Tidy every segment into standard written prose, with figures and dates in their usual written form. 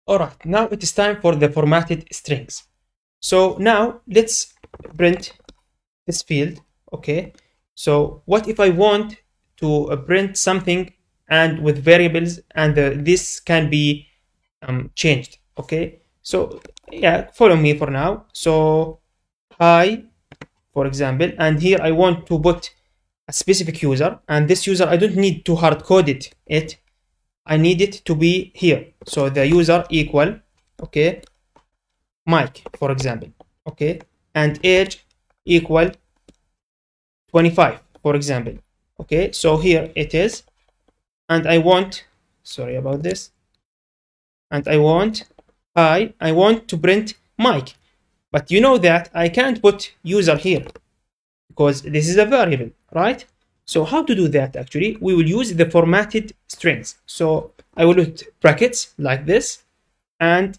Alright, now it is time for the formatted strings. So now let's print this field. Okay, so what if I want to print something and with variables, and this can be changed? Okay, so yeah, follow me for now. So hi, for example, and here I want to put a specific user, and this user I don't need to hard code it. I need it to be here. So the user equal, okay, Mike, for example, okay, and age equal 25, for example. Okay, so here it is, and I want, sorry about this, and I want to print Mike, but you know that I can't put user here because this is a variable, right? So how to do that? Actually, we will use the formatted strings. So I will put brackets like this, and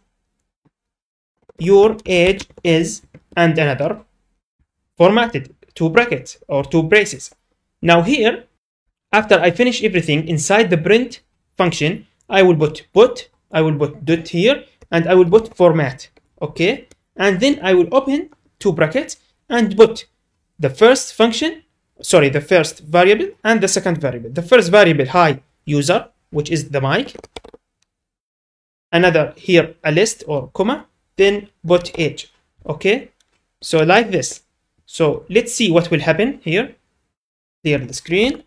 your age is, and another formatted, two brackets or two braces. Now here, after I finish everything inside the print function, I will put dot here, and I will put format, okay, and then I will open two brackets and put the first function, sorry, the first variable and the second variable. The first variable, hi user, which is the mic, another here a list or comma, then put age. Okay, so like this. So let's see what will happen here. Clear the screen.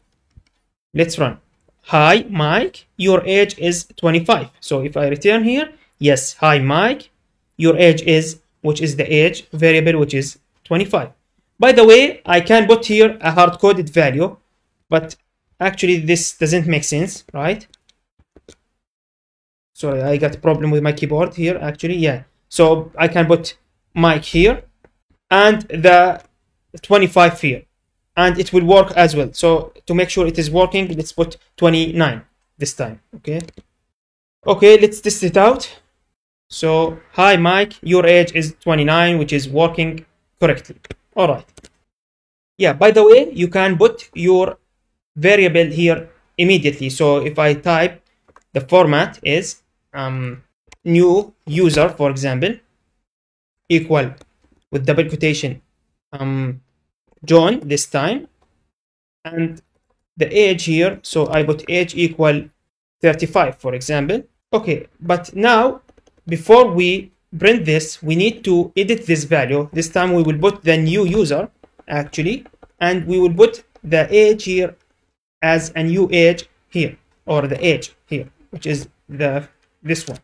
Let's run. Hi Mike, your age is 25. So if I return here, yes, hi Mike, your age is, which is the age variable, which is 25. By the way, I can put here a hard-coded value, but actually this doesn't make sense, right? Sorry, I got a problem with my keyboard here, actually, yeah. So I can put Mike here and the 25 here, and it will work as well. So to make sure it is working, let's put 29 this time, okay? Okay, let's test it out. So, hi Mike, your age is 29, which is working correctly. All right. Yeah, by the way, you can put your variable here immediately. So if I type, the format is new user, for example, equal with double quotation John this time, and the age here, so I put age equal 35, for example. Okay, but now before we print this, we need to edit this value. This time we will put the new user actually, and we will put the age here as a new age here, or the age here, which is this one.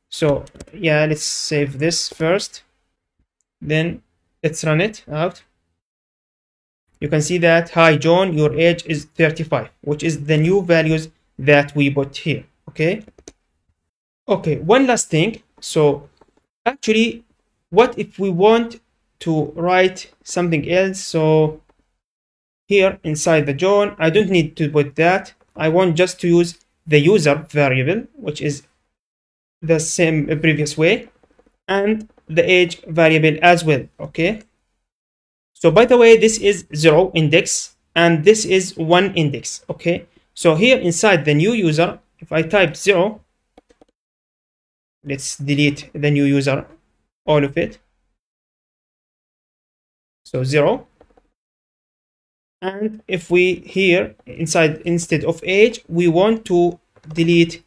So yeah, let's save this first, then let's run it out. You can see that, hi John, your age is 35, which is the new values that we put here. Okay, one last thing. So actually, what if we want to write something else? So here inside the John, I don't need to put that. I want just to use the user variable, which is the same previous way, and the age variable as well. Okay, so by the way, this is 0 index and this is 1 index. Okay, so here inside the new user, if I type 0, let's delete the new user, all of it. So 0. And if we here inside, instead of age, we want to delete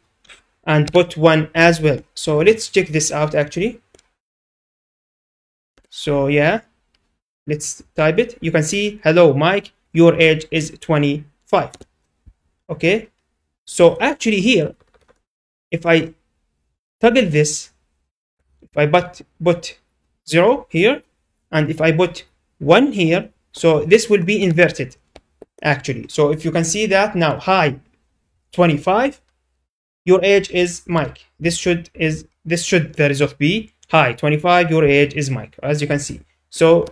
and put 1 as well. So let's check this out actually. So yeah, let's type it. You can see, hello Mike, your age is 25. Okay, so actually here, if I toggle this, if I put 0 here, and if I put 1 here, so this will be inverted actually. So if you can see that now, hi 25, your age is Mike. This should the result be, hi 25, your age is Mike, as you can see. So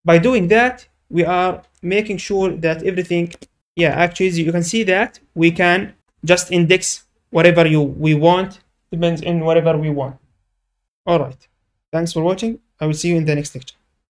by doing that, we are making sure that everything, yeah, actually you can see that we can just index whatever we want, depends on whatever we want. All right, thanks for watching. I will see you in the next lecture.